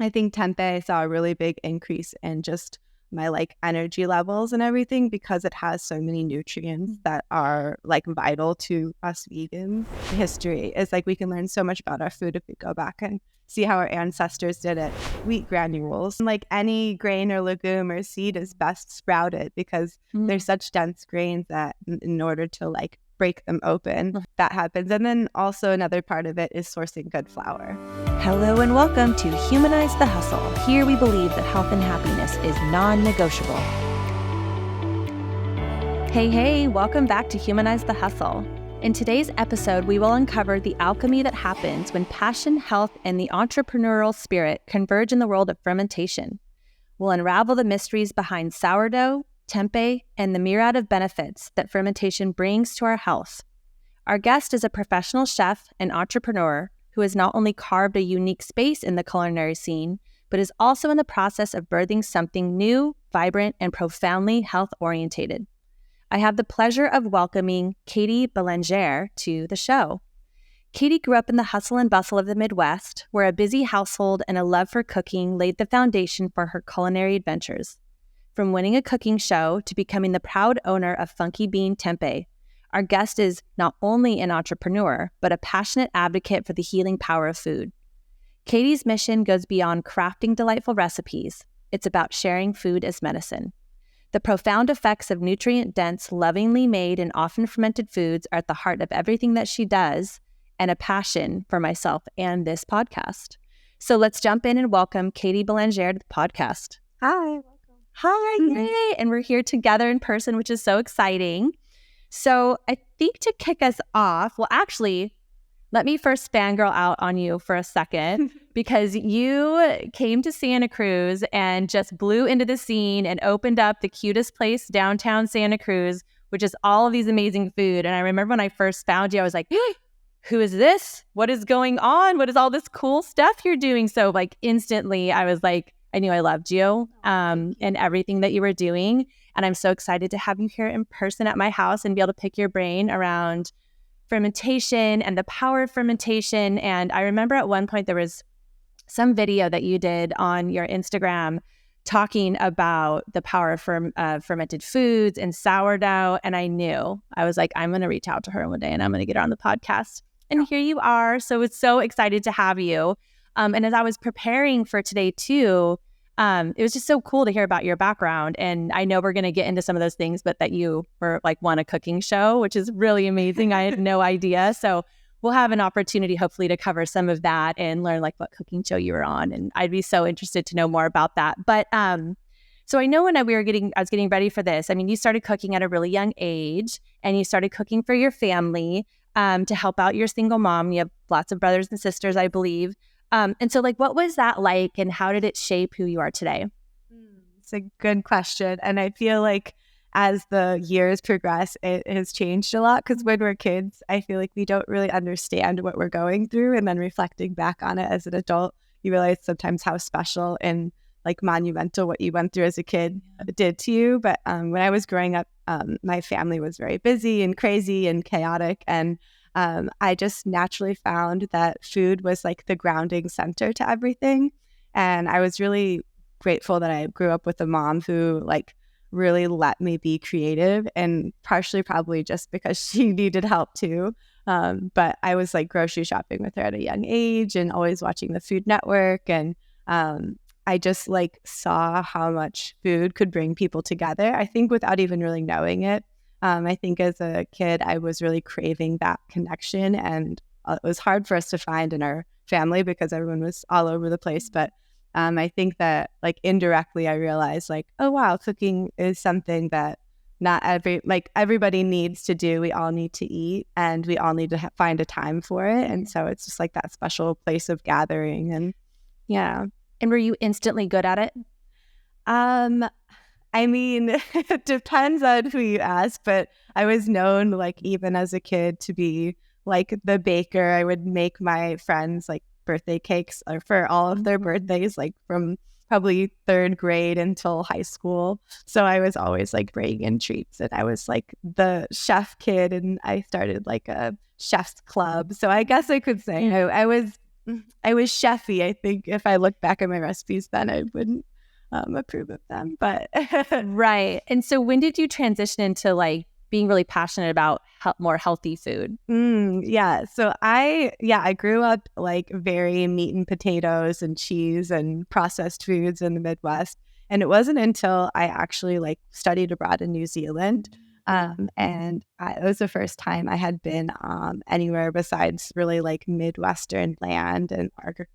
I think tempeh saw a really big increase in just my like energy levels and everything because it has so many nutrients that are like vital to us vegans. History is like we can learn so much about our food if we go back and see how our ancestors did it. Wheat granules, like any grain or legume or seed is best sprouted because they're such dense grains that in order to like break them open, that happens. And then also another part of it is sourcing good flour. Hello and welcome to Humanize the Hustle. Here we believe that health and happiness is non-negotiable. Hey, welcome back to Humanize the Hustle. In today's episode, we will uncover the alchemy that happens when passion, health, and the entrepreneurial spirit converge in the world of fermentation. We'll unravel the mysteries behind sourdough, tempeh, and the myriad of benefits that fermentation brings to our health. Our guest is a professional chef and entrepreneur who has not only carved a unique space in the culinary scene, but is also in the process of birthing something new, vibrant, and profoundly health-orientated. I have the pleasure of welcoming Katie Boulanger to the show. Katie grew up in the hustle and bustle of the Midwest, where a busy household and a love for cooking laid the foundation for her culinary adventures. From winning a cooking show to becoming the proud owner of Funky Bean Tempeh, our guest is not only an entrepreneur, but a passionate advocate for the healing power of food. Katie's mission goes beyond crafting delightful recipes. It's about sharing food as medicine. The profound effects of nutrient-dense, lovingly made, and often fermented foods are at the heart of everything that she does, and a passion for myself and this podcast. So let's jump in and welcome Katie Boulanger to the podcast. Hi. Hi, yay! And we're here together in person, which is so exciting. So I think to kick us off, well, actually, let me first fangirl out on you for a second because you came to Santa Cruz and just blew into the scene and opened up the cutest place downtown Santa Cruz, which is all of these amazing food. And I remember when I first found you, I was like, who is this? What is going on? What is all this cool stuff you're doing? So like instantly I was like, I knew I loved you and everything that you were doing. And I'm so excited to have you here in person at my house and be able to pick your brain around fermentation and the power of fermentation. And I remember at one point there was some video that you did on your Instagram talking about the power of fermented foods and sourdough. And I was like, I'm going to reach out to her one day and I'm going to get her on the podcast. And here you are. So it's so excited to have you. And as I was preparing for today too, it was just so cool to hear about your background. And I know we're going to get into some of those things, but that you were like won a cooking show, which is really amazing. I had no idea. So we'll have an opportunity hopefully to cover some of that and learn like what cooking show you were on. And I'd be so interested to know more about that. But so I know when I was getting ready for this, I mean, you started cooking at a really young age and you started cooking for your family to help out your single mom. You have lots of brothers and sisters, I believe. And so like, what was that like and how did it shape who you are today? It's a good question. And I feel like as the years progress, it has changed a lot because when we're kids, I feel like we don't really understand what we're going through. And then reflecting back on it as an adult, you realize sometimes how special and like monumental what you went through as a kid did to you. But when I was growing up, my family was very busy and crazy and chaotic. And I just naturally found that food was like the grounding center to everything. And I was really grateful that I grew up with a mom who like really let me be creative, and partially probably just because she needed help too. But I was like grocery shopping with her at a young age and always watching the Food Network. And I just like saw how much food could bring people together, I think without even really knowing it. I think as a kid, I was really craving that connection, and it was hard for us to find in our family because everyone was all over the place. But I think that like indirectly, I realized like, oh, wow, cooking is something that everybody needs to do. We all need to eat and we all need to find a time for it. And so it's just like that special place of gathering. And yeah. And were you instantly good at it? I mean, it depends on who you ask, but I was known, like, even as a kid to be, like, the baker. I would make my friends, like, birthday cakes for all of their birthdays, like, from probably third grade until high school. So I was always, like, bringing in treats, and I was, like, the chef kid, and I started, like, a chef's club. So I guess I could say I was I was chefy. I think if I look back at my recipes, then I wouldn't approve of them. But right. And so when did you transition into like being really passionate about more healthy food? Yeah. So I grew up like very meat and potatoes and cheese and processed foods in the Midwest. And it wasn't until I actually like studied abroad in New Zealand. It was the first time I had been anywhere besides really like Midwestern land and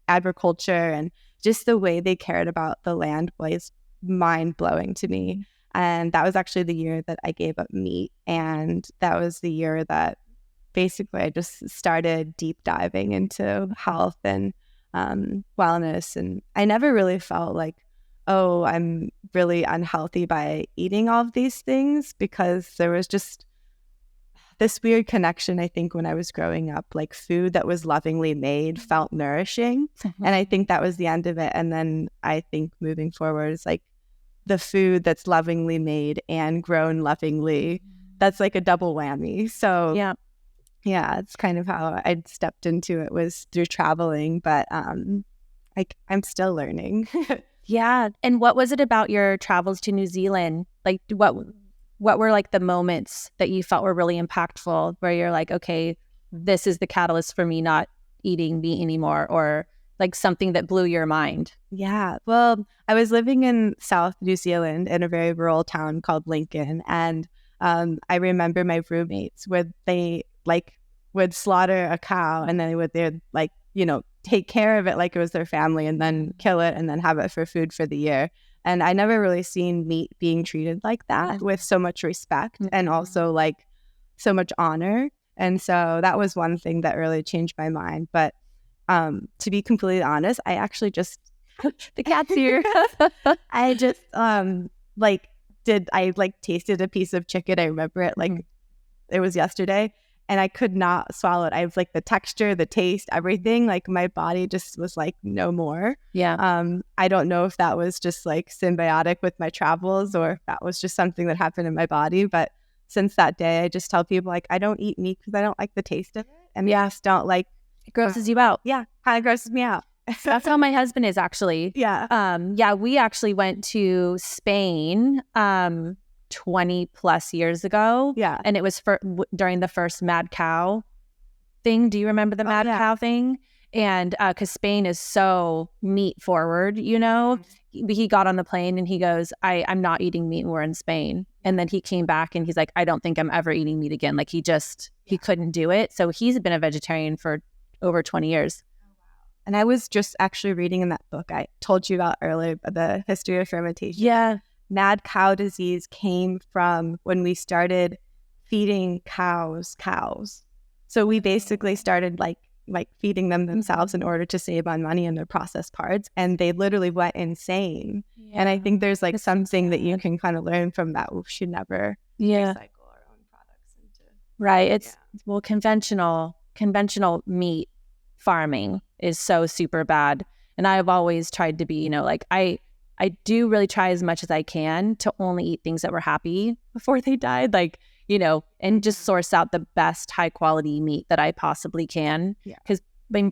agriculture, and just the way they cared about the land was mind blowing to me. And that was actually the year that I gave up meat. And that was the year that basically I just started deep diving into health and wellness. And I never really felt like, oh, I'm really unhealthy by eating all of these things, because there was just this weird connection, I think, when I was growing up, like food that was lovingly made felt nourishing. And I think that was the end of it. And then I think moving forward is like the food that's lovingly made and grown lovingly. That's like a double whammy. So yeah, it's kind of how I stepped into it, was through traveling. But I'm still learning. Yeah. And what was it about your travels to New Zealand? Like what were like the moments that you felt were really impactful, where you're like, okay, this is the catalyst for me not eating meat anymore, or like something that blew your mind? Yeah. Well, I was living in South New Zealand in a very rural town called Lincoln. And I remember my roommates would slaughter a cow, and then they'd like, take care of it like it was their family, and then kill it and then have it for food for the year. And I never really seen meat being treated like that, with so much respect and also like so much honor. And so that was one thing that really changed my mind. But to be completely honest, I actually just the cat's here. I just tasted a piece of chicken. I remember it like it was yesterday. And I could not swallow it. I was like, the texture, the taste, everything, like my body just was like, no more. Yeah. I don't know if that was just like symbiotic with my travels, or if that was just something that happened in my body. But since that day, I just tell people like, I don't eat meat because I don't like the taste of it. And just don't like, it grosses you out. Yeah. Kind of grosses me out. That's how my husband is actually. Yeah. We actually went to Spain 20 plus years ago. Yeah. And it was during the first mad cow thing. Do you remember the mad cow thing? And because Spain is so meat forward, he got on the plane and he goes, I'm not eating meat when we're in Spain. And then he came back and he's like, I don't think I'm ever eating meat again. Like he couldn't do it. So he's been a vegetarian for over 20 years. And I was just actually reading in that book I told you about earlier, the history of fermentation. Yeah. Mad cow disease came from when we started feeding cows. So we basically started like feeding them themselves in order to save on money in their processed parts, and they literally went insane. Yeah. And I think there's like something that you can kind of learn from that. We should never recycle our own products into. Right. It's well, conventional meat farming is so super bad. And I've always tried to be, I do really try as much as I can to only eat things that were happy before they died, and just source out the best high quality meat that I possibly can. Because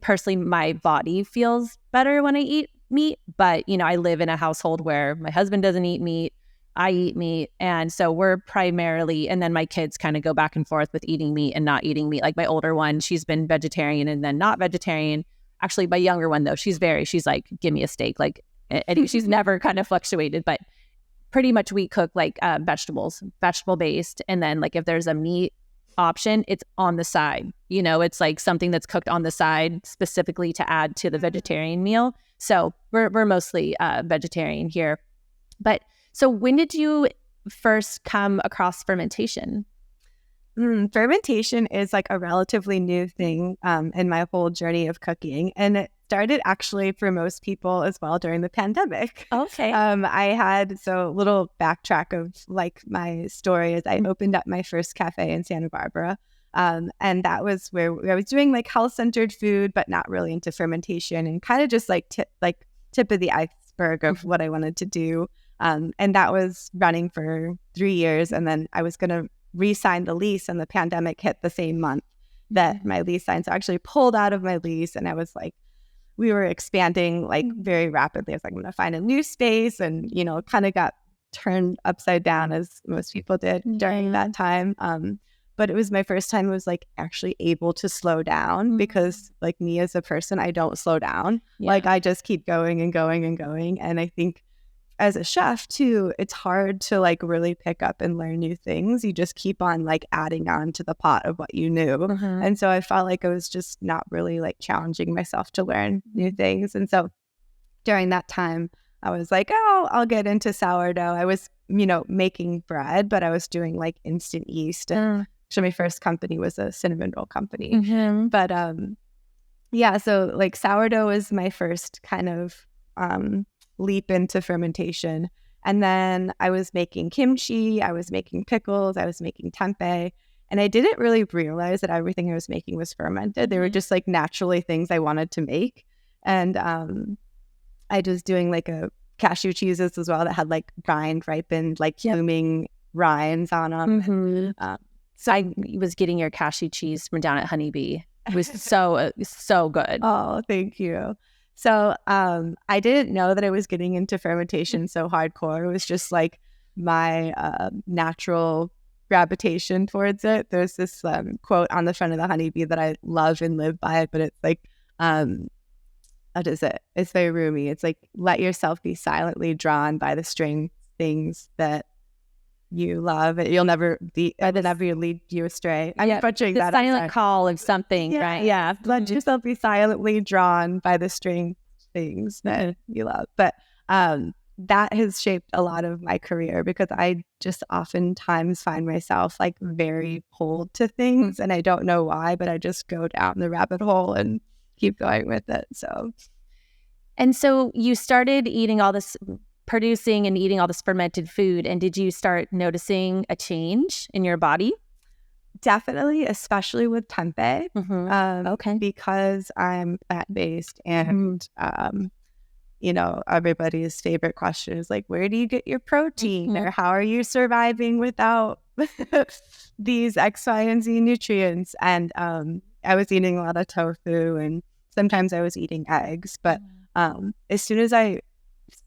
personally, my body feels better when I eat meat. But, I live in a household where my husband doesn't eat meat. I eat meat. And so we're primarily, and then my kids kind of go back and forth with eating meat and not eating meat. Like my older one, she's been vegetarian and then not vegetarian. Actually, my younger one, though, she's like, give me a steak. Like, and she's never kind of fluctuated, but pretty much we cook like vegetable based. And then like if there's a meat option, it's on the side, it's like something that's cooked on the side specifically to add to the vegetarian meal. So we're mostly vegetarian here. But so when did you first come across fermentation? Fermentation is like a relatively new thing in my whole journey of cooking. And it started actually for most people as well during the pandemic. Okay. Little backtrack of like my story is I opened up my first cafe in Santa Barbara. And that was where I was doing like health-centered food, but not really into fermentation, and kind of just like tip of the iceberg of what I wanted to do. And that was running for 3 years. And then I was going to re-sign the lease, and the pandemic hit the same month that my lease signed. So I actually pulled out of my lease, and I was like, we were expanding like very rapidly. I was like, I'm going to find a new space, and, you know, kind of got turned upside down as most people did during that time. But it was my first time I was like actually able to slow down, because like me as a person, I don't slow down. Like I just keep going and going and going. And I think as a chef too, it's hard to like really pick up and learn new things. You just keep on like adding on to the pot of what you knew. And so I felt like I was just not really like challenging myself to learn new things. And so during that time, I was like, oh, I'll get into sourdough. I was, you know, making bread, but I was doing like instant yeast. And so my first company was a cinnamon roll company. But yeah, so like sourdough was my first kind of leap into fermentation. And then I was making kimchi, I was making pickles, I was making tempeh. And I didn't really realize that everything I was making was fermented. They were just like naturally things I wanted to make. And I was doing like a cashew cheeses as well that had like ripened, like blooming rinds on them. So I was getting your cashew cheese from down at Honeybee. It was so good. Oh, thank you. So I didn't know that I was getting into fermentation so hardcore. It was just like my natural gravitation towards it. There's this quote on the front of the Honeybee that I love and live by, but it's like, what is it? It's very roomy. It's like, let yourself be silently drawn by the strange things that you love. You'll never lead you astray. I'm butchering that. The silent call of something, right? Yeah. Let yourself be silently drawn by the strange things that you love. But that has shaped a lot of my career, because I just oftentimes find myself like very pulled to things, and I don't know why, but I just go down the rabbit hole and keep going with it. So you started producing and eating all this fermented food, and did you start noticing a change in your body? Definitely, especially with tempeh. Okay. Because I'm fat-based, and you know, everybody's favorite question is like, where do you get your protein, or how are you surviving without these X, Y, and Z nutrients? And I was eating a lot of tofu, and sometimes I was eating eggs. But as soon as I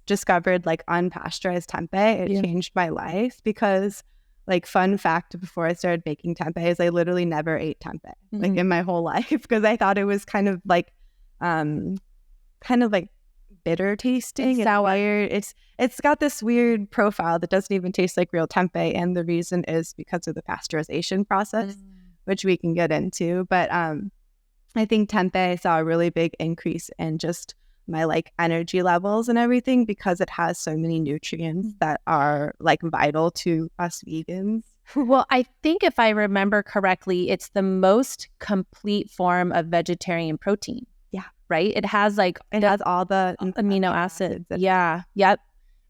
discovered like unpasteurized tempeh, it changed my life, because like, fun fact, before I started making tempeh is I literally never ate tempeh like in my whole life, because I thought it was kind of like bitter tasting. It's weird. It's got this weird profile that doesn't even taste like real tempeh, and the reason is because of the pasteurization process, which we can get into. But I think tempeh saw a really big increase in just my like energy levels and everything, because it has so many nutrients that are like vital to us vegans. Well, I think if I remember correctly, it's the most complete form of vegetarian protein. Yeah. Right? It has all the amino acids. Yeah. Yep.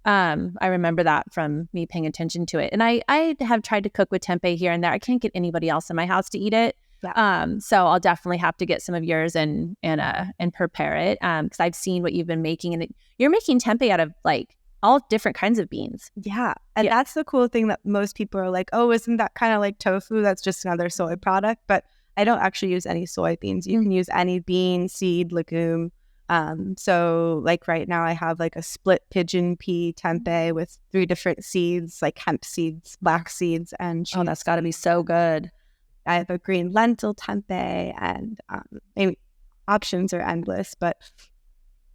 I remember that from me paying attention to it. And I have tried to cook with tempeh here and there. I can't get anybody else in my house to eat it. Yeah. So I'll definitely have to get some of yours and prepare it. Because I've seen what you've been making, and you're making tempeh out of like all different kinds of beans. Yeah. And that's the cool thing, that most people are like, oh, isn't that kind of like tofu? That's just another soy product. But I don't actually use any soybeans. You can use any bean, seed, legume. So like right now I have like a split pigeon pea tempeh with 3 different seeds, like hemp seeds, flax seeds, and Oh, that's got to be so good. I have a green lentil tempeh, and maybe options are endless, but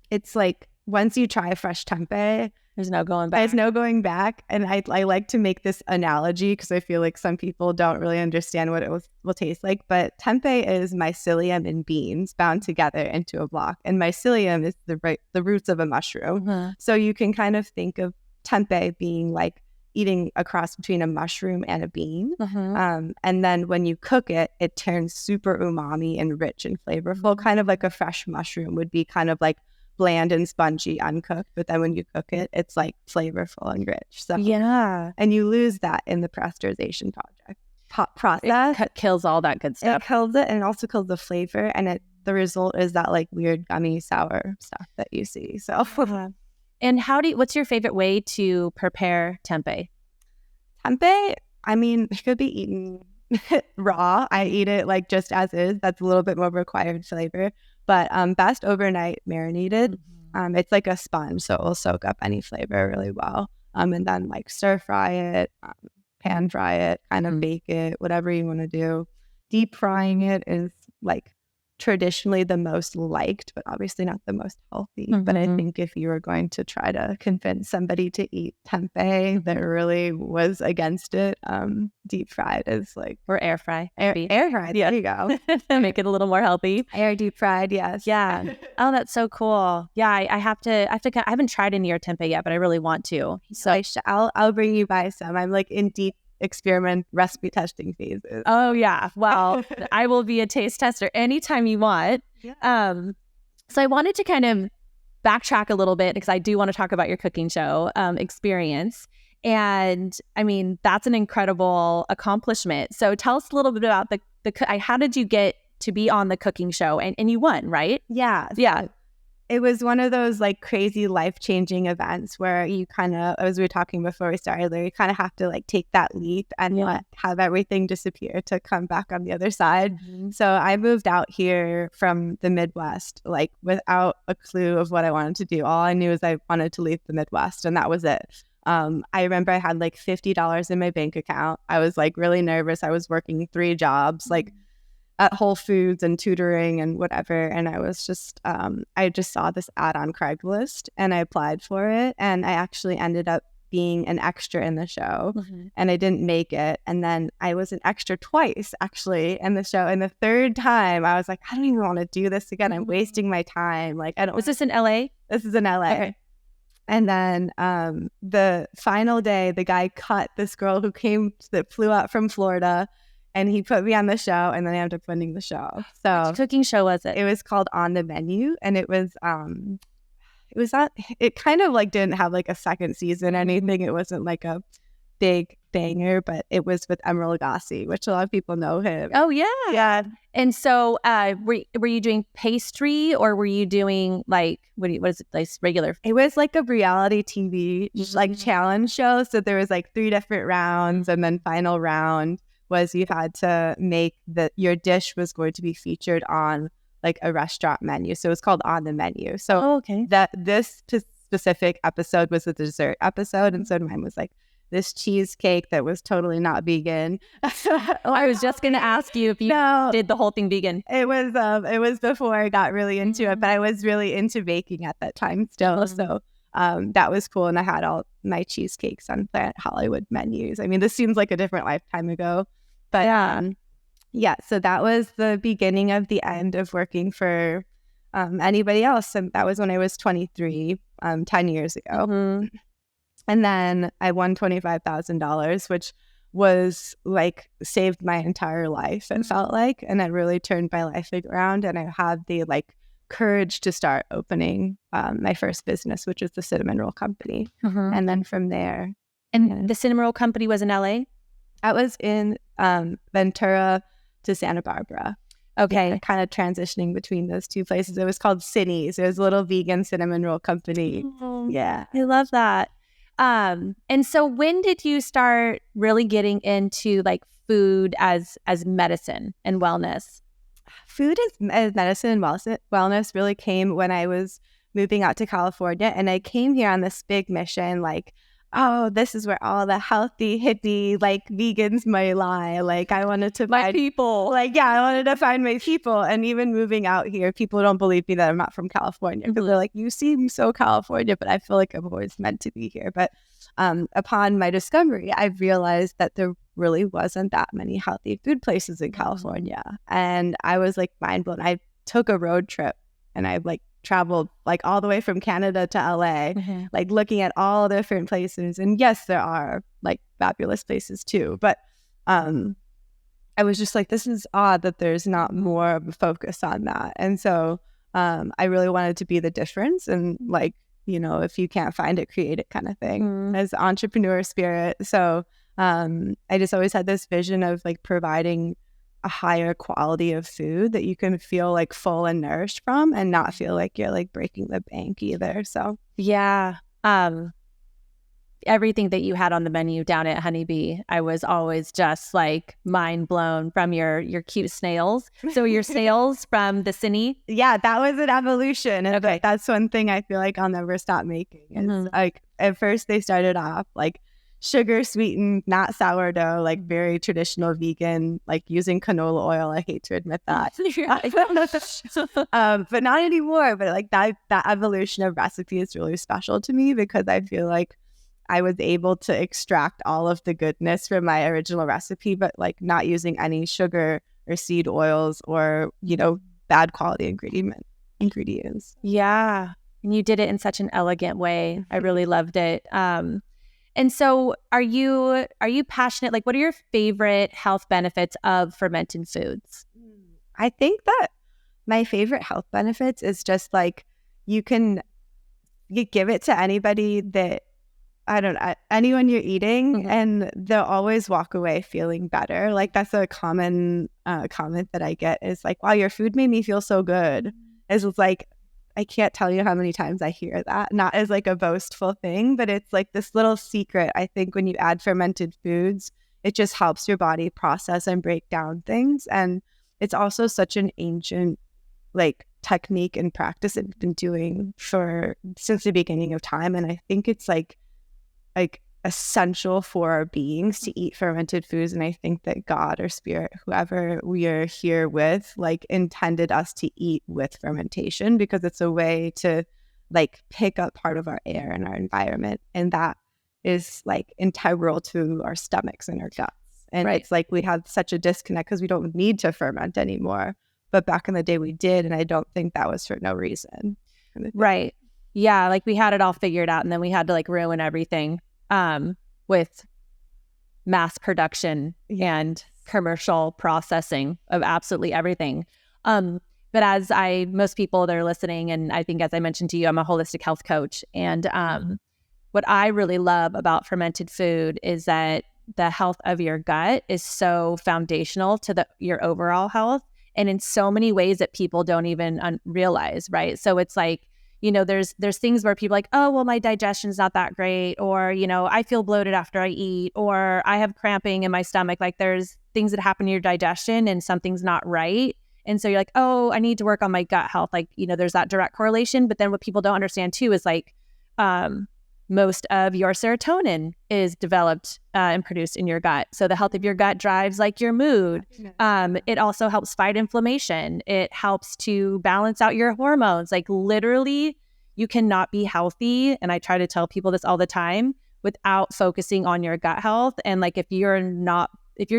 it's like, once you try fresh tempeh, there's no going back. There's no going back. And I like to make this analogy, because I feel like some people don't really understand what it will taste like. But tempeh is mycelium and beans bound together into a block, and mycelium is the roots of a mushroom. So you can kind of think of tempeh being like eating a cross between a mushroom and a bean. And then when you cook it, it turns super umami and rich and flavorful, kind of like a fresh mushroom would be kind of like bland and spongy uncooked. But then when you cook it, it's like flavorful and rich. So yeah. And you lose that in the pasteurization process. It kills all that good stuff. It kills it, and it also kills the flavor. And the result is that like weird gummy sour stuff that you see. So And what's your favorite way to prepare tempeh? Tempeh, I mean, it could be eaten raw. I eat it like just as is. That's a little bit more required flavor. but best overnight marinated. It's like a sponge, so it will soak up any flavor really well. And then like stir fry it, pan fry it, kind of bake it, whatever you want to do. Deep frying it is like traditionally the most liked, but obviously not the most healthy. But I think if you were going to try to convince somebody to eat tempeh that really was against it, deep fried is like, or air fry. Air fried, yeah. There you go. Make it a little more healthy. Air deep fried, yes. Yeah. Oh, that's so cool. Yeah, I have to. I haven't tried any your tempeh yet, but I really want to. So I'll bring you by some. I'm like in deep experiment recipe testing phases. Oh yeah, well, I will be a taste tester anytime you want. So I wanted to kind of backtrack a little bit because I do want to talk about your cooking show experience, and I mean that's an incredible accomplishment. So tell us a little bit about the how did you get to be on the cooking show, and you won, right? Yeah. It was one of those like crazy life-changing events where you kind of, as we were talking before we started, you kind of have to like take that leap and not have everything disappear to come back on the other side. So I moved out here from the Midwest, like without a clue of what I wanted to do. All I knew is I wanted to leave the Midwest, and that was it. I remember I had like $50 in my bank account. I was like really nervous. I was working 3 jobs, like at Whole Foods and tutoring and whatever. And I was just, I just saw this ad on Craigslist and I applied for it. And I actually ended up being an extra in the show and I didn't make it. And then I was an extra twice actually in the show. And the third time I was like, I don't even want to do this again. I'm wasting my time. Like, I don't. Was this in LA? This is in LA. Okay. And then the final day, the guy cut this girl that flew out from Florida. And he put me on the show, and then I ended up winning the show. So, which cooking show was it? It was called On the Menu, and it kind of like didn't have like a second season or anything. It wasn't like a big banger, but it was with Emeril Lagasse, which a lot of people know him. Oh yeah, yeah. And so, were you doing pastry, or were you doing like what is it, like regular? It was like a reality TV like challenge show. So there was like 3 different rounds, and then final round was you had to make your dish was going to be featured on like a restaurant menu. So it was called On the Menu. So this specific episode was a dessert episode. And so mine was like this cheesecake that was totally not vegan. I was just going to ask you if you did the whole thing vegan. It was before I got really into it, but I was really into baking at that time still. So that was cool. And I had all my cheesecakes on Planet Hollywood menus. I mean, this seems like a different lifetime ago. But so that was the beginning of the end of working for anybody else. And that was when I was 23, 10 years ago. And then I won $25,000, which was like saved my entire life, it felt like. And it really turned my life around. And I had the like courage to start opening my first business, which was the cinnamon roll company. And then from there. And the cinnamon roll company was in LA? I was in Ventura to Santa Barbara. Okay. Kind of transitioning between those 2 places. It was called Cinny's. It was a little vegan cinnamon roll company. Yeah. I love that. And so when did you start really getting into like food as medicine and wellness? Food as medicine and wellness really came when I was moving out to California. And I came here on this big mission, like, oh, this is where all the healthy, hippie, like vegans may lie. Like I wanted to find people. Like, yeah, I wanted to find my people. And even moving out here, people don't believe me that I'm not from California because they're like, you seem so California, but I feel like I'm always meant to be here. But upon my discovery, I realized that there really wasn't that many healthy food places in California. And I was like mind blown. I took a road trip and I like traveled like all the way from Canada to LA, like looking at all the different places. And yes, there are like fabulous places too. But I was just like, this is odd that there's not more of a focus on that. And so I really wanted to be the difference. And like, you know, if you can't find it, create it kind of thing as entrepreneur spirit. So I just always had this vision of like providing a higher quality of food that you can feel like full and nourished from and not feel like you're like breaking the bank either. So yeah. everything that you had on the menu down at Honeybee, I was always just like mind blown from your cute snails. So your snails from the cine? Yeah, that was an evolution. And that's one thing I feel like I'll never stop making. Is like at first they started off like sugar sweetened, not sourdough, like very traditional vegan, like using canola oil. I hate to admit that. But not anymore. But like that evolution of recipe is really special to me because I feel like I was able to extract all of the goodness from my original recipe, but like not using any sugar or seed oils or, you know, bad quality ingredients. Yeah. And you did it in such an elegant way. I really loved it. And so are you passionate? Like, what are your favorite health benefits of fermented foods? I think that my favorite health benefits is just like you give it to anybody that, I don't know, anyone you're eating, and they'll always walk away feeling better. Like that's a common comment that I get is like, wow, your food made me feel so good. It's like, I can't tell you how many times I hear that, not as like a boastful thing, but it's like this little secret. I think when you add fermented foods, it just helps your body process and break down things. And it's also such an ancient like technique and practice that we've been doing since the beginning of time. And I think it's like essential for our beings to eat fermented foods. And I think that God or spirit, whoever we are here with, like intended us to eat with fermentation because it's a way to like pick up part of our air and our environment. And that is like integral to our stomachs and our guts. And it's like we have such a disconnect because we don't need to ferment anymore. But back in the day we did. And I don't think that was for no reason. Right. Yeah. Like we had it all figured out and then we had to like ruin everything with mass production and commercial processing of absolutely everything. But as most people that are listening, and I think as I mentioned to you, I'm a holistic health coach. And what I really love about fermented food is that the health of your gut is so foundational to your overall health. And in so many ways that people don't even realize, right? So it's like, you know, there's things where people are like, oh, well, my digestion's not that great, or, you know, I feel bloated after I eat, or I have cramping in my stomach. Like there's things that happen to your digestion and something's not right. And so you're like, oh, I need to work on my gut health. Like, you know, there's that direct correlation. But then what people don't understand too is like most of your serotonin is developed and produced in your gut. So the health of your gut drives like your mood. It also helps fight inflammation. It helps to balance out your hormones. Like literally, you cannot be healthy. And I try to tell people this all the time without focusing on your gut health. And like if you're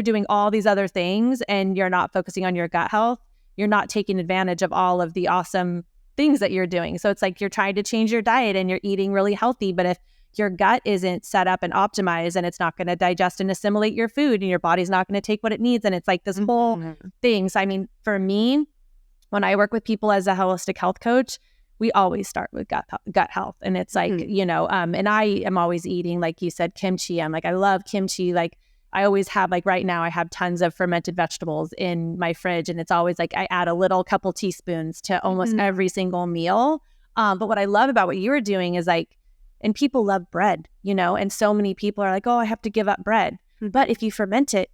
doing all these other things and you're not focusing on your gut health, you're not taking advantage of all of the awesome things that you're doing. So it's like you're trying to change your diet and you're eating really healthy, but if your gut isn't set up and optimized and it's not going to digest and assimilate your food and your body's not going to take what it needs, and it's like this whole thing. So I mean, for me, when I work with people as a holistic health coach, we always start with gut health. And it's like, you know, and I am always eating, like you said, kimchi. I'm like, I love kimchi. Like I always have, like right now I have tons of fermented vegetables in my fridge, and it's always like I add a couple teaspoons to almost every single meal. But what I love about what you were doing is like, and people love bread, you know, and so many people are like, oh, I have to give up bread. But if you ferment it,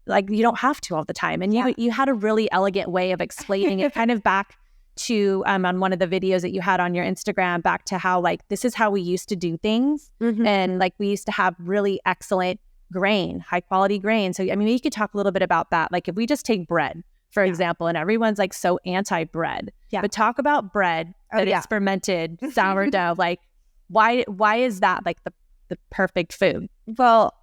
like you don't have to all the time. And you had a really elegant way of explaining it, kind of back to on one of the videos that you had on your Instagram, back to how like this is how we used to do things. And like we used to have really excellent grain, high quality grain. So I mean, you could talk a little bit about that. Like if we just take bread, for example, and everyone's like so anti-bread, but talk about bread that is fermented, sourdough. Like why is that like the perfect food? Well,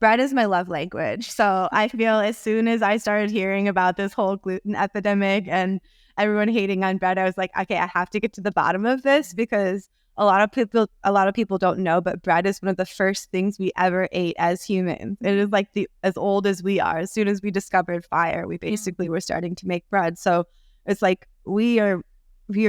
bread is my love language. So I feel as soon as I started hearing about this whole gluten epidemic and everyone hating on bread, I was like, okay, I have to get to the bottom of this, because a lot of people don't know, but bread is one of the first things we ever ate as humans. It is like as old as we are. As soon as we discovered fire, we basically were starting to make bread. So it's like we are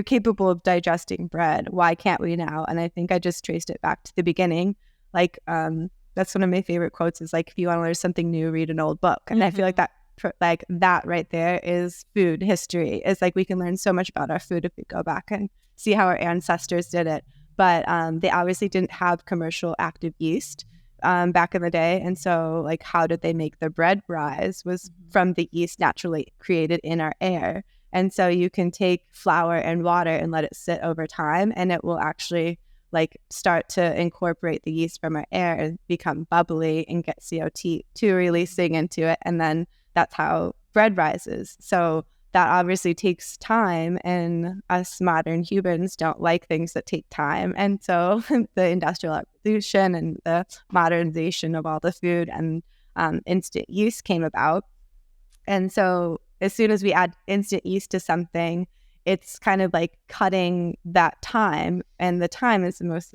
capable of digesting bread. Why can't we now? And I think I just traced it back to the beginning. Like that's one of my favorite quotes is like, if you want to learn something new, read an old book. And I feel like that right there is food history. It's like we can learn so much about our food if we go back and see how our ancestors did it. but they obviously didn't have commercial active yeast back in the day. And so like how did they make the bread rise was from the yeast naturally created in our air. And so you can take flour and water and let it sit over time, and it will actually like start to incorporate the yeast from our air and become bubbly and get CO2 releasing into it. And then that's how bread rises. So that obviously takes time, and us modern humans don't like things that take time. And so the Industrial Revolution and the modernization of all the food and instant yeast came about. And so as soon as we add instant yeast to something, it's kind of like cutting that time, and the time is the most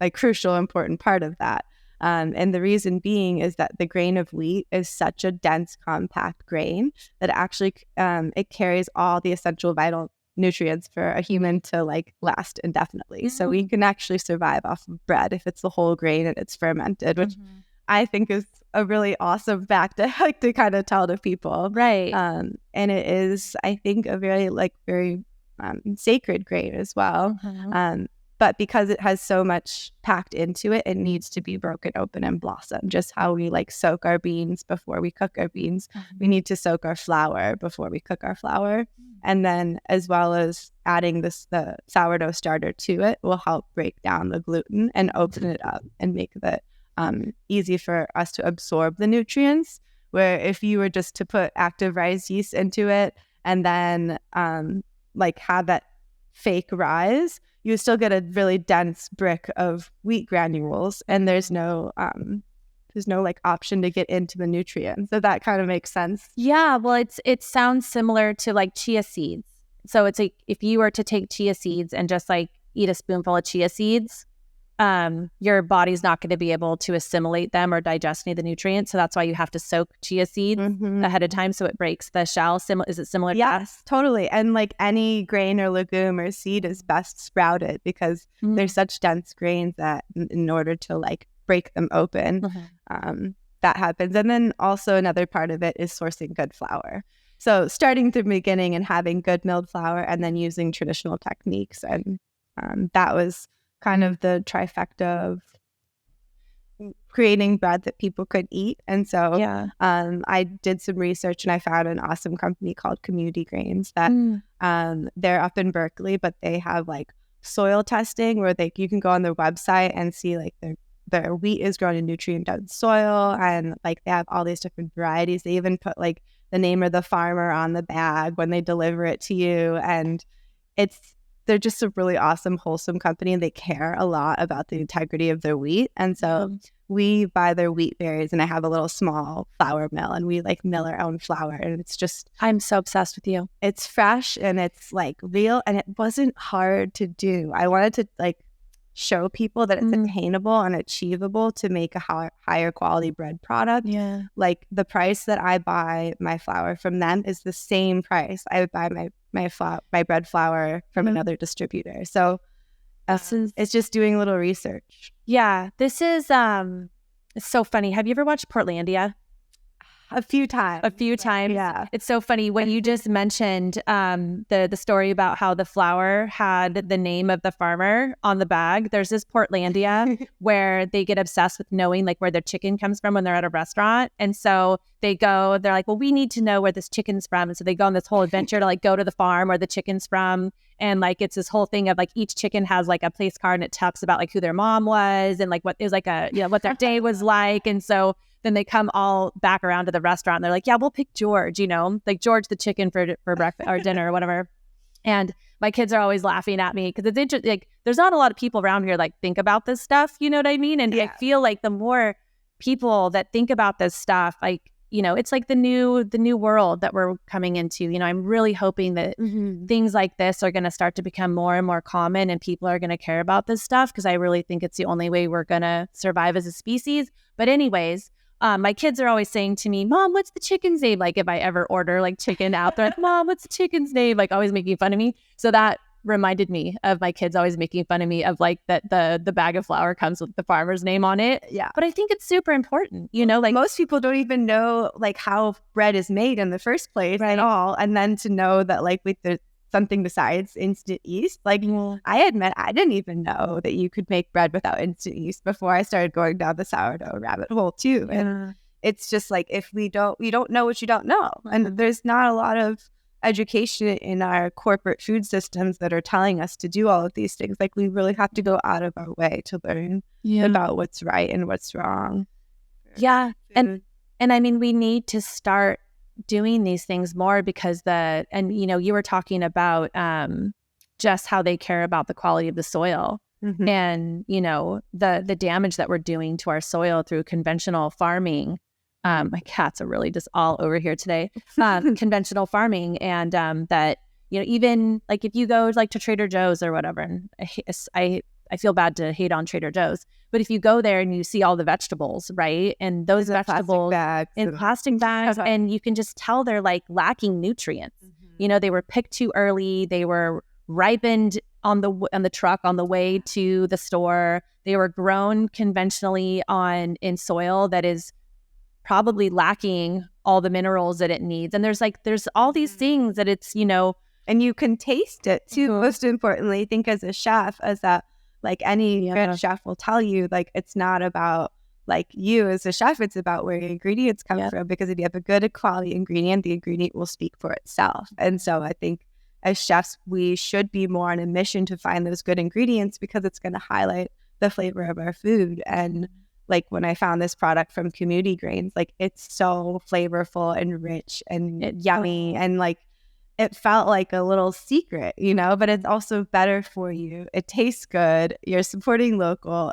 like crucial, important part of that. And the reason being is that the grain of wheat is such a dense, compact grain that actually it carries all the essential vital nutrients for a human to like last indefinitely. So we can actually survive off of bread if it's the whole grain and it's fermented, which I think is a really awesome fact to like to kind of tell to people. Right. And it is, I think, a very sacred grain as well. But because it has so much packed into it, it needs to be broken open and blossom. Just how we like soak our beans before we cook our beans, we need to soak our flour before we cook our flour. And then as well as adding the sourdough starter to it will help break down the gluten and open it up and make it easy for us to absorb the nutrients. Where if you were just to put active rice yeast into it and then like have that fake rise, you still get a really dense brick of wheat granules, and there's no like option to get into the nutrients. So that kind of makes sense. Yeah, well, it sounds similar to like chia seeds. So it's like if you were to take chia seeds and just like eat a spoonful of chia seeds, your body's not going to be able to assimilate them or digest any of the nutrients. So that's why you have to soak chia seeds ahead of time so it breaks the shell. Is it similar to that? Yes, totally. And like any grain or legume or seed is best sprouted because they're such dense grains that in order to like break them open, that happens. And then also another part of it is sourcing good flour. So starting from the beginning and having good milled flour and then using traditional techniques. And that was kind of the trifecta of creating bread that people could eat. And so I did some research and I found an awesome company called Community Grains that they're up in Berkeley, but they have like soil testing where you can go on their website and see like their wheat is grown in nutrient-dense soil, and like they have all these different varieties. They even put like the name of the farmer on the bag when they deliver it to you, and they're just a really awesome, wholesome company, and they care a lot about the integrity of their wheat. And so we buy their wheat berries, and I have a little small flour mill, and we like mill our own flour. And it's just, I'm so obsessed with you. It's fresh and it's like real, and it wasn't hard to do. I wanted to like show people that it's attainable and achievable to make a higher quality bread product. Yeah. Like the price that I buy my flour from them is the same price I would buy my bread flour from another distributor. So it's just doing a little research. Yeah, this is it's so funny. Have you ever watched Portlandia? A few times. Yeah. It's so funny when you just mentioned the story about how the flour had the name of the farmer on the bag. There's this Portlandia where they get obsessed with knowing like where their chicken comes from when they're at a restaurant. And so they're like, well, we need to know where this chicken's from. And so they go on this whole adventure to like go to the farm where the chicken's from. And like it's this whole thing of like each chicken has like a place card and it talks about like who their mom was and like what is like what their day was like. And so then they come all back around to the restaurant and they're like, yeah, we'll pick George, like George the chicken for breakfast or dinner or whatever. And my kids are always laughing at me because it's interesting. Like there's not a lot of people around here like think about this stuff, you know what I mean? And I feel like the more people that think about this stuff, like, it's like the new world that we're coming into. I'm really hoping that things like this are going to start to become more and more common and people are going to care about this stuff because I really think it's the only way we're going to survive as a species. But anyways, my kids are always saying to me, Mom, what's the chicken's name? Like if I ever order like chicken out there, like, Mom, what's the chicken's name? Like always making fun of me. So that reminded me of my kids always making fun of me of like that the bag of flour comes with the farmer's name on it. Yeah. But I think it's super important, like most people don't even know like how bread is made in the first place at all. And then to know that like with the something besides instant yeast. Like I admit I didn't even know that you could make bread without instant yeast before I started going down the sourdough rabbit hole too. And it's just like, if you don't know what you don't know. And there's not a lot of education in our corporate food systems that are telling us to do all of these things. Like we really have to go out of our way to learn about what's right and what's wrong. Yeah. And I mean, we need to start doing these things more because you were talking about just how they care about the quality of the soil and, the damage that we're doing to our soil through conventional farming. My cats are really just all over here today. Conventional farming, and that even like if you go like to Trader Joe's or whatever, and I feel bad to hate on Trader Joe's, but if you go there and you see all the vegetables, right, and those vegetables in plastic bags, and you can just tell they're like lacking nutrients. They were picked too early. They were ripened on the truck on the way to the store. They were grown conventionally in soil that is probably lacking all the minerals that it needs. And there's all these things that it's, and you can taste it too. Most importantly, I think as a chef, like any good chef will tell you, like, it's not about like you as a chef, it's about where your ingredients come from, because if you have a good quality ingredient, the ingredient will speak for itself. And so I think as chefs, we should be more on a mission to find those good ingredients, because it's going to highlight the flavor of our food. And like when I found this product from Community Grains, like it's so flavorful and rich and yummy, and like it felt like a little secret, but it's also better for you. It tastes good. You're supporting local.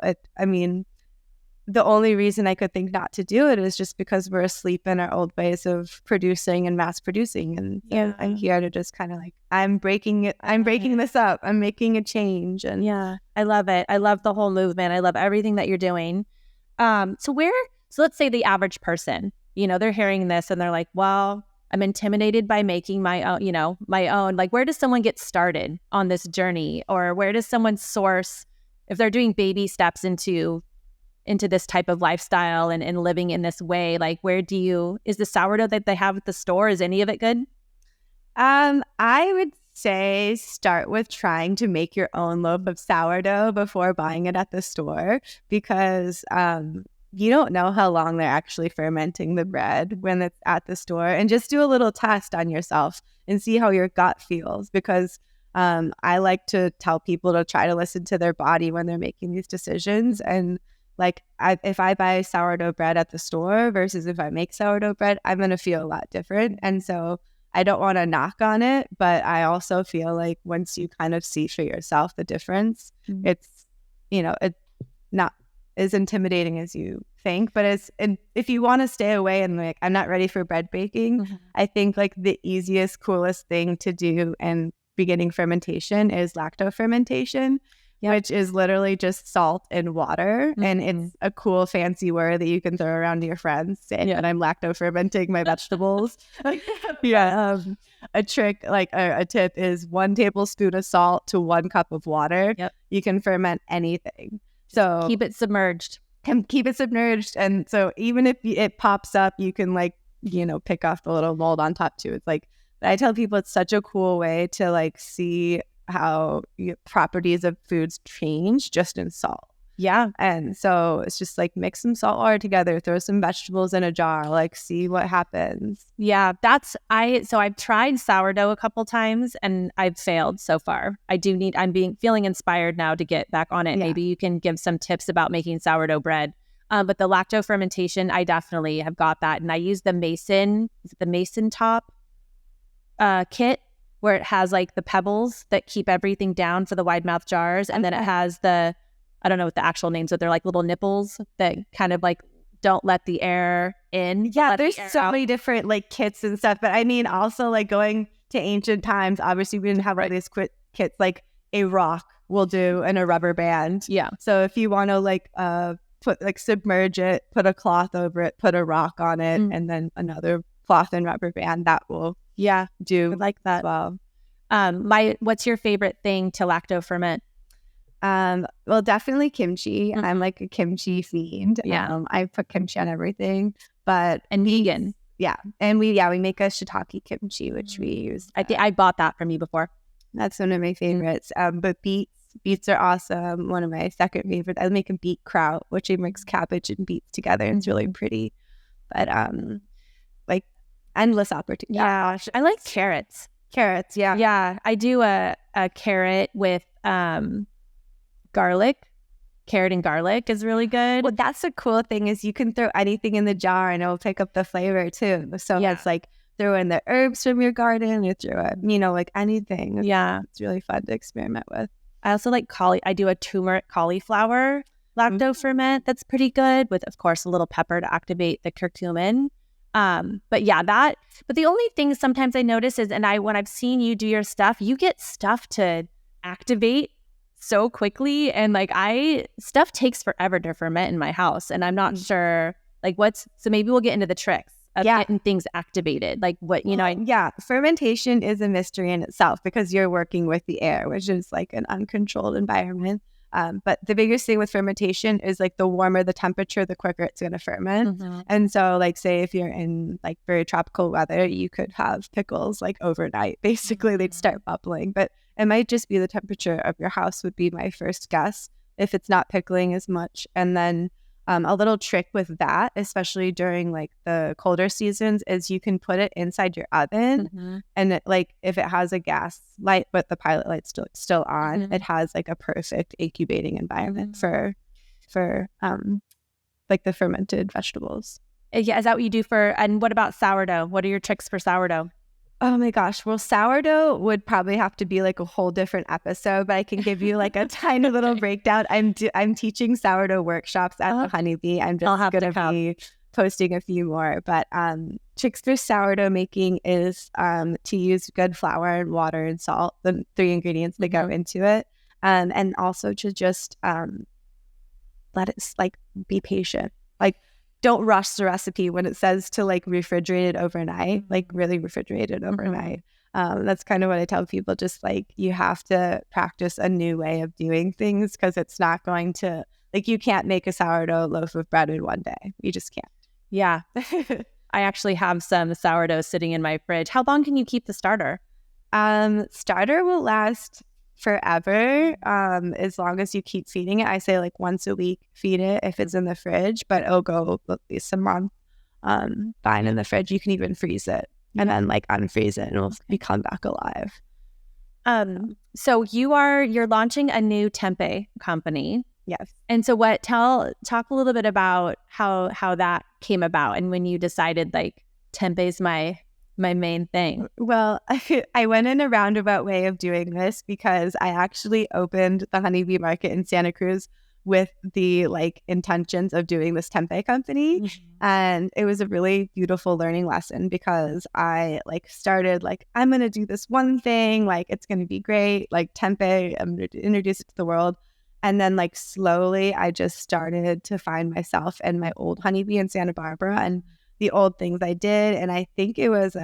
The only reason I could think not to do it is just because we're asleep in our old ways of producing and mass producing. And so I'm here to just kind of like, I'm breaking this up. I'm making a change. And I love it. I love the whole movement. I love everything that you're doing. So let's say the average person, they're hearing this and they're like, well, I'm intimidated by making my own, like, where does someone get started on this journey? Or where does someone source, if they're doing baby steps into this type of lifestyle and living in this way, like, is the sourdough that they have at the store, is any of it good? I would say start with trying to make your own loaf of sourdough before buying it at the store, because you don't know how long they're actually fermenting the bread when it's at the store. And just do a little test on yourself and see how your gut feels, because I like to tell people to try to listen to their body when they're making these decisions. And like, if I buy sourdough bread at the store versus if I make sourdough bread, I'm going to feel a lot different. And so I don't want to knock on it, but I also feel like once you kind of see for yourself the difference, it's, it's not as intimidating as you think. But if you want to stay away and like, I'm not ready for bread baking, I think like the easiest, coolest thing to do in beginning fermentation is lacto fermentation. Which is literally just salt and water. And it's a cool, fancy word that you can throw around to your friends saying that I'm lacto fermenting my vegetables. A trick, like a tip, is 1 tablespoon of salt to 1 cup of water. You can ferment anything. So keep it submerged. And so even if it pops up, you can like, pick off the little mold on top too. It's like, I tell people it's such a cool way to like see how properties of foods change just in salt. And so it's just like mix some salt water together, throw some vegetables in a jar, like see what happens. So I've tried sourdough a couple times and I've failed so far. I'm feeling inspired now to get back on it. Maybe you can give some tips about making sourdough bread. But the lacto fermentation, I definitely have got that. And I use the Mason top kit, where it has like the pebbles that keep everything down for the wide mouth jars. And then it has I don't know what the actual names, but they're like little nipples that kind of like don't let the air in. There's so many different like kits and stuff. But I mean, also like going to ancient times, obviously we didn't have all these kits, like a rock will do and a rubber band. So if you want to like submerge it, put a cloth over it, put a rock on it, and then another cloth and rubber band, that will do. I like that. Well, what's your favorite thing to lacto ferment? Well, definitely kimchi. I'm like a kimchi fiend. I put kimchi on everything, and vegan. And we make a shiitake kimchi, which we use. I think I bought that from you before. That's one of my favorites. But beets are awesome. One of my second favorite. I make a beet kraut, which I mix cabbage and beets together. It's really pretty. But like endless opportunity. Yeah, I like carrots. Carrots, yeah. Yeah, I do a carrot with garlic. Carrot and garlic is really good. Well, that's the cool thing is you can throw anything in the jar and it'll pick up the flavor too. So it's like throw in the herbs from your garden, you throw in, like anything. Yeah. It's really fun to experiment with. I also like I do a turmeric cauliflower lacto ferment that's pretty good with, of course, a little pepper to activate the curcumin. But the only thing sometimes I notice is, when I've seen you do your stuff, you get stuff to activate so quickly, and stuff takes forever to ferment in my house, and I'm not sure so maybe we'll get into the tricks of getting things activated, fermentation is a mystery in itself because you're working with the air, which is like an uncontrolled environment. But the biggest thing with fermentation is the warmer the temperature, the quicker it's going to ferment. And so say if you're in very tropical weather, you could have pickles overnight. Basically, they'd start bubbling, but it might just be the temperature of your house would be my first guess if it's not pickling as much. And then a little trick with that, especially during the colder seasons, is you can put it inside your oven, and if it has a gas light but the pilot light's still on, it has a perfect incubating environment for the fermented vegetables. Yeah, is that what you do and what about sourdough? What are your tricks for sourdough? Oh my gosh. Well, sourdough would probably have to be a whole different episode, but I can give you a tiny little breakdown. I'm teaching sourdough workshops at the Honeybee. I'm just going to be posting a few more. But tricks for sourdough making is to use good flour and water and salt, the 3 ingredients that go into it. And also to just let it be patient. Don't rush the recipe when it says to refrigerate it overnight, really refrigerate it overnight. That's kind of what I tell people, just you have to practice a new way of doing things because it's not going to, you can't make a sourdough loaf of bread in one day. You just can't. Yeah. I actually have some sourdough sitting in my fridge. How long can you keep the starter? Starter will last forever, as long as you keep feeding it. I say once a week feed it if it's in the fridge, but it'll go at least a month fine in the fridge. You can even freeze it and then unfreeze it and it'll become back alive. So you're launching a new tempeh company. Yes. And so talk a little bit about how that came about and when you decided tempeh's my main thing. Well, I went in a roundabout way of doing this because I actually opened the Honeybee Market in Santa Cruz with the intentions of doing this tempeh company. And it was a really beautiful learning lesson because I started I'm going to do this one thing, it's going to be great, tempeh, I'm going to introduce it to the world. And then slowly I just started to find myself in my old Honeybee in Santa Barbara and the old things I did. And I think it was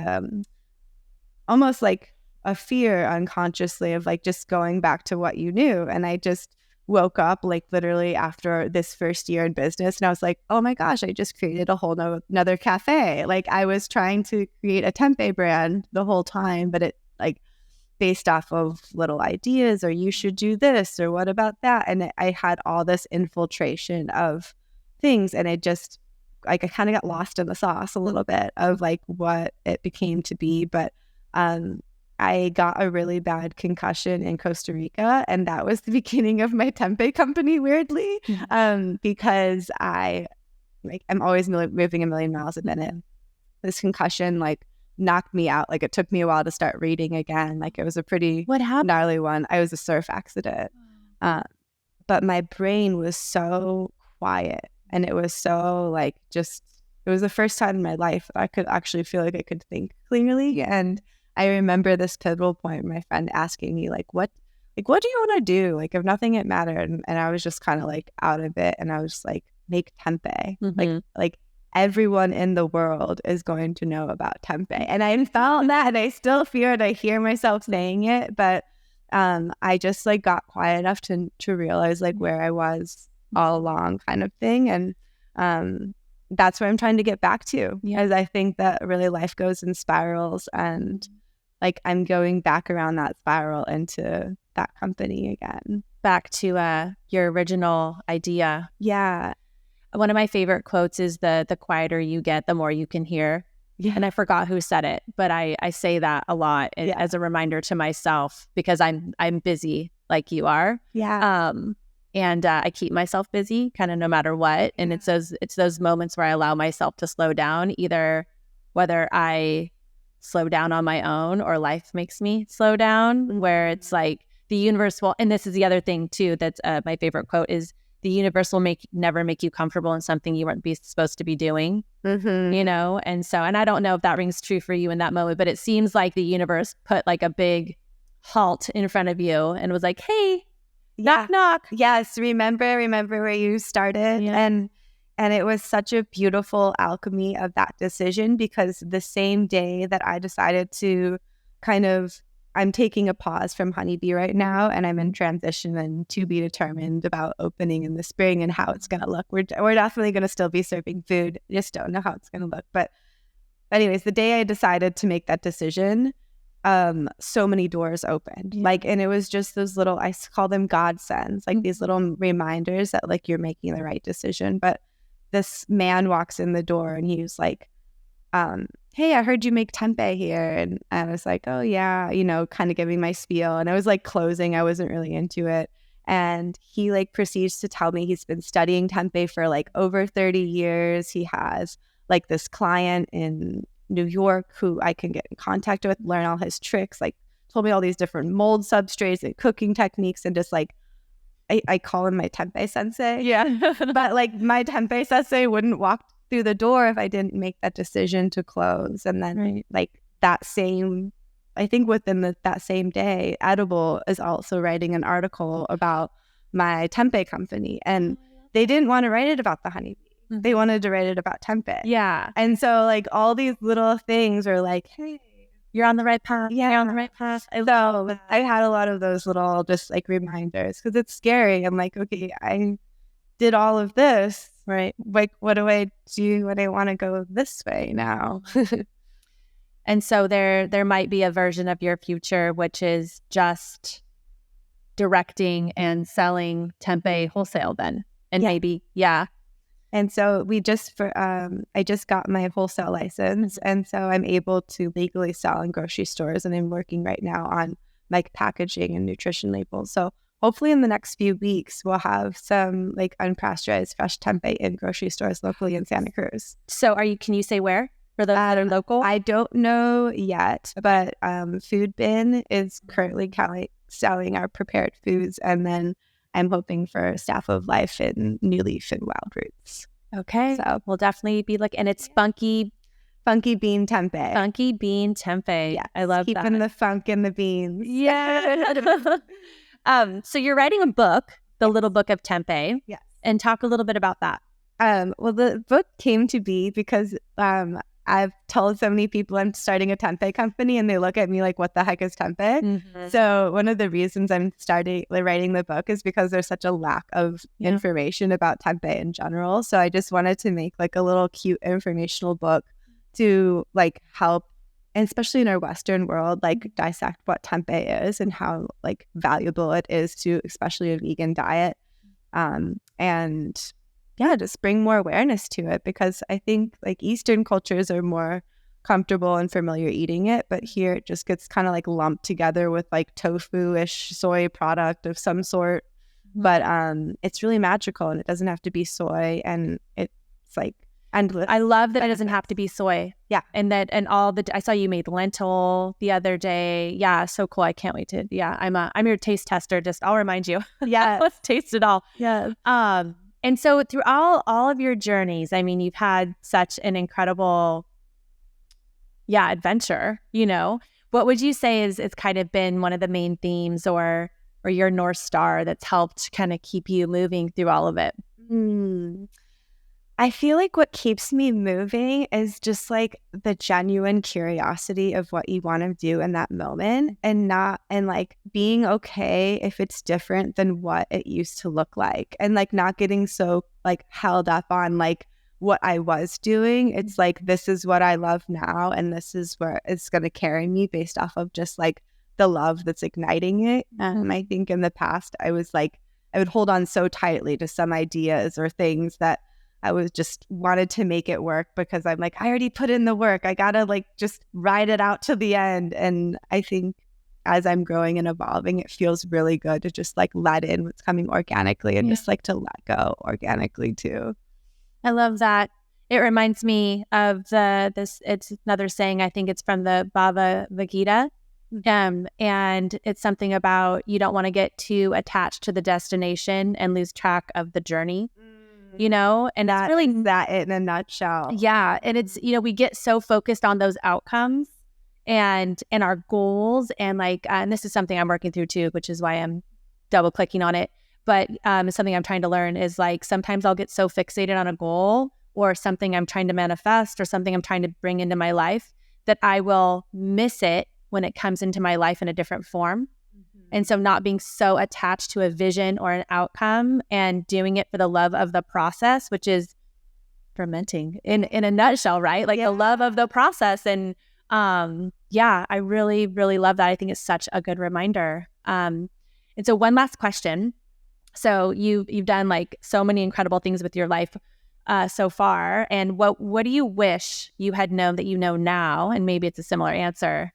almost a fear unconsciously of just going back to what you knew. And I just woke up literally after this first year in business and I was oh my gosh, I just created a whole another cafe. I was trying to create a tempeh brand the whole time, but it based off of little ideas, or you should do this, or what about that? And I had all this infiltration of things, and it just I kind of got lost in the sauce a little bit of what it became to be. But I got a really bad concussion in Costa Rica, and that was the beginning of my tempeh company, weirdly, because I'm always moving a million miles a minute. This concussion knocked me out. It took me a while to start reading again. It was a pretty gnarly one. I was a surf accident. But my brain was so quiet. And it was so it was the first time in my life that I could actually feel I could think clearly. And I remember this pivotal point, my friend asking me what do you want to do? If nothing had mattered. And I was just kind of out of it. And I was just make tempeh. Everyone in the world is going to know about tempeh. And I felt that, and I still feel it. I hear myself saying it, but I just got quiet enough to realize where I was all along, kind of thing. And that's where I'm trying to get back to, because I think that really life goes in spirals, and like I'm going back around that spiral into that company again. Back to your original idea. Yeah. One of my favorite quotes is the quieter you get, the more you can hear. Yeah. And I forgot who said it, but I say that a lot as a reminder to myself, because I'm busy like you are. Yeah. And I keep myself busy kind of no matter what. And it's those moments where I allow myself to slow down, either whether I slow down on my own or life makes me slow down, where it's like the universe will, and this is the other thing too, that's my favorite quote is, the universe will never make you comfortable in something you weren't supposed to be doing, you know? And so, and I don't know if that rings true for you in that moment, but it seems like the universe put like a big halt in front of you and was like, hey, knock, knock. Yes. Remember where you started. Yeah. And it was such a beautiful alchemy of that decision, because the same day that I decided to I'm taking a pause from Honeybee right now, and I'm in transition and to be determined about opening in the spring and how it's going to look. We're definitely going to still be serving food. Just don't know how it's going to look. But anyways, the day I decided to make that decision, so many doors opened. Like, and it was just those little, I call them godsends, like these little reminders that like you're making the right decision. But this man walks in the door and he was like, hey, I heard you make tempeh here. And I was like, oh yeah, you know, kind of giving my spiel. And I was like closing. I wasn't really into it. And he like proceeds to tell me he's been studying tempeh for like over 30 years. He has like this client in New York who I can get in contact with, learn all his tricks, like told me all these different mold substrates and cooking techniques, and just like, I call him my tempeh sensei. Yeah. But like my tempeh sensei wouldn't walk through the door if I didn't make that decision to close. And then like that same, I think within that same day, Edible is also writing an article about my tempeh company. And they didn't want to write it about the honeybee. They wanted to write it about tempeh. Yeah. And so like all these little things are like, hey, you're on the right path. Yeah. You're on the right path. So I had a lot of those little just like reminders, because it's scary. I'm like, okay, I did all of this, right? Like, what do I do when I want to go this way now? And so there might be a version of your future which is just directing and selling tempeh wholesale then. And maybe, And so I just got my wholesale license. And so I'm able to legally sell in grocery stores. And I'm working right now on like packaging and nutrition labels. So hopefully in the next few weeks, we'll have some like unpasteurized fresh tempeh in grocery stores locally in Santa Cruz. So can you say where for those that are local? I don't know yet, but Food Bin is currently selling our prepared foods. And then I'm hoping for Staff of Life and New Leaf and Wild Roots. Okay. So we'll definitely be and it's funky bean tempeh. Funky bean tempeh. Yeah. I love that. Keeping the funk in the beans. Yeah. So you're writing a book, The Little Book of Tempeh. Yes. And talk a little bit about that. Well, the book came to be because I've told so many people I'm starting a tempeh company, and they look at me like, what the heck is tempeh? Mm-hmm. So one of the reasons I'm writing the book is because there's such a lack of information about tempeh in general. So I just wanted to make like a little cute informational book to like help, and especially in our Western world, like dissect what tempeh is and how like valuable it is to especially a vegan diet. And just bring more awareness to it, because I think like Eastern cultures are more comfortable and familiar eating it, but here it just gets kind of like lumped together with like tofu-ish soy product of some sort. But it's really magical, and it doesn't have to be soy, and it's like, and I love that it doesn't have to be soy. Yeah. And I saw you made lentil the other day. Yeah, so cool. I can't wait to, I'm your taste tester. I'll remind you. Yeah. Let's taste it all. Yeah. And so through all of your journeys, I mean, you've had such an incredible, adventure, you know. What would you say is it's kind of been one of the main themes or your North Star that's helped kind of keep you moving through all of it? I feel like what keeps me moving is just like the genuine curiosity of what you want to do in that moment, and like being okay if it's different than what it used to look like, and like not getting so like held up on like what I was doing. It's like, this is what I love now, and this is where it's going to carry me based off of just like the love that's igniting it. I think in the past, I was like, I would hold on so tightly to some ideas or things that I was just wanted to make it work because I'm like, I already put in the work. I got to like just ride it out to the end. And I think as I'm growing and evolving, it feels really good to just like let in what's coming organically and just like to let go organically too. I love that. It reminds me of it's another saying, I think it's from the Bhagavad Gita. And it's something about you don't want to get too attached to the destination and lose track of the journey, you know? And that's really that in a nutshell. Yeah. And it's, you know, we get so focused on those outcomes and our goals. And like, and this is something I'm working through too, which is why I'm double clicking on it. But something I'm trying to learn is like, sometimes I'll get so fixated on a goal or something I'm trying to manifest or something I'm trying to bring into my life that I will miss it when it comes into my life in a different form. And so not being so attached to a vision or an outcome and doing it for the love of the process, which is fermenting in a nutshell, right? Like the love of the process. And I really, really love that. I think it's such a good reminder. And so one last question. So you've done like so many incredible things with your life so far. And what do you wish you had known that you know now? And maybe it's a similar answer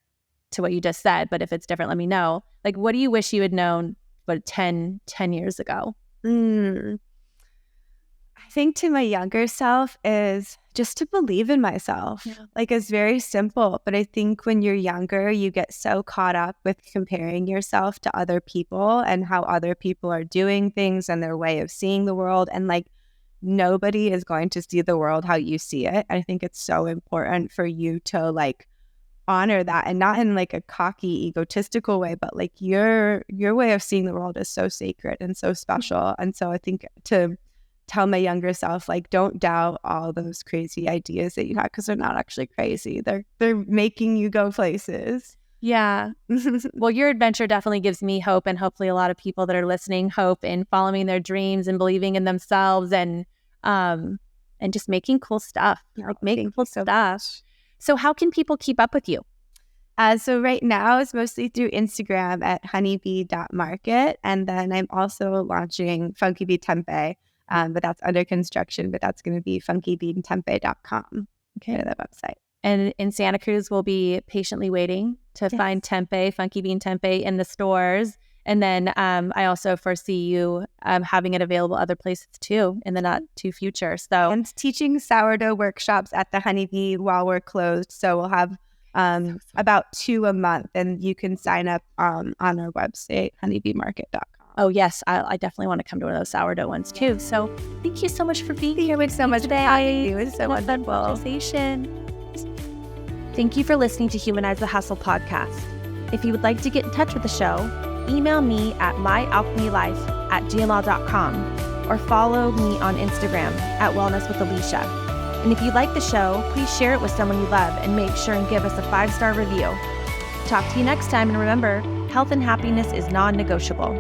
to what you just said, but if it's different, let me know. Like, what do you wish you had known, 10 years ago? I think to my younger self is just to believe in myself. Like, it's very simple, but I think when you're younger, you get so caught up with comparing yourself to other people and how other people are doing things and their way of seeing the world. And like, nobody is going to see the world how you see it. I think it's so important for you to like honor that, and not in like a cocky, egotistical way, but like your way of seeing the world is so sacred and so special. And so I think to tell my younger self, like, don't doubt all those crazy ideas that you have, because they're not actually crazy. They're making you go places. Yeah. Well, your adventure definitely gives me hope, and hopefully a lot of people that are listening hope in following their dreams and believing in themselves and just making cool stuff. Like making cool stuff. So how can people keep up with you? So right now it's mostly through Instagram at honeybee.market. And then I'm also launching Funky Bee Tempeh, but that's under construction, but that's going to be funkybeantempeh.com. Okay, that website. And in Santa Cruz, we'll be patiently waiting to find Tempeh, Funky Bean Tempeh in the stores. And then I also foresee you having it available other places too in the not too future. So, and teaching sourdough workshops at the Honeybee while we're closed. So we'll have about 2 a month, and you can sign up on our website, honeybeemarket.com. Oh yes, I definitely want to come to one of those sourdough ones too. So thank you so much for being here with me today. It was so wonderful conversation. Thank you for listening to Humanize the Hustle podcast. If you would like to get in touch with the show, email me at myalchemylife@gmail.com or follow me on Instagram at Wellness with Alicia. And if you like the show, please share it with someone you love and make sure and give us a 5-star review. Talk to you next time, and remember, health and happiness is non-negotiable.